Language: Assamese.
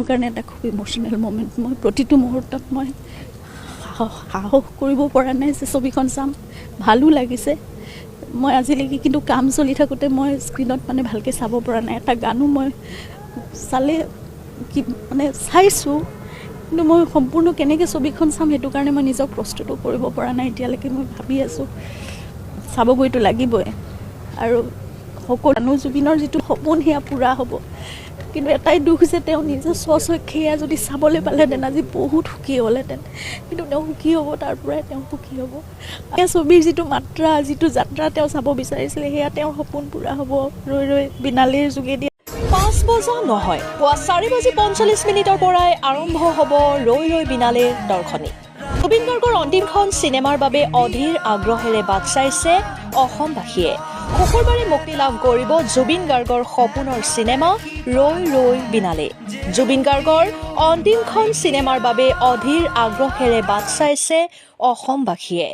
মোৰ কাৰণে এটা খুব ইম'চনেল মমেণ্ট। মই প্ৰতিটো মুহূৰ্তত মই সাহস কৰিব পৰা নাই যে ছবিখন চাম। ভালো লাগিছে। মই আজিলৈকে কিন্তু কাম চলি থাকোঁতে মই স্ক্ৰীণত মানে ভালকৈ চাব পৰা নাই। এটা গানো মই চালে কি মানে চাইছোঁ, কিন্তু মই সম্পূৰ্ণ কেনেকৈ ছবিখন চাম সেইটো কাৰণে মই নিজক প্ৰস্তুতো কৰিব পৰা নাই এতিয়ালৈকে। মই ভাবি আছোঁ চাবগৈতো লাগিবই, আৰু সকলো জুবিনৰ যিটো সপোন সেয়া পূৰা হ'ব। কিন্তু এটাই দুখ যে তেওঁ নিজে স্বচক্ষেয়া যদি চাবলৈ পালেহেঁতেন আজি বহুত সুখী হ'লহেঁতেন, কিন্তু তেওঁ সুখী হ'ব, তাৰ পৰাই তেওঁ সুখী হ'ব। এই ছবিৰ যিটো মাত্ৰা, যিটো যাত্ৰা তেওঁ চাব বিচাৰিছিলে সেয়া তেওঁৰ সপোন পূৰা হ'ব ৰৈ ৰৈ বিনালীৰ যোগেদি। 5 বজা নহয়, পুৱা 4:45 পৰাই আৰম্ভ হ'ব ৰৈ ৰৈ বিনালীৰ দৰ্শনী। জুবিন গাৰ্গৰ অন্তিমখন চিনেমাৰ বাবে অধীৰ আগ্ৰহেৰে বাট চাইছে অসমবাসীয়ে। শুকুৰবাৰে মুক্তি লাভ কৰিব জুবিন গাৰ্গৰ সপোনৰ চিনেমা ৰৈ ৰৈ বিনালী। জুবিন গাৰ্গৰ অন্তিমখন চিনেমাৰ বাবে অধীৰ আগ্ৰহেৰে বাট চাইছে অসমবাসীয়ে।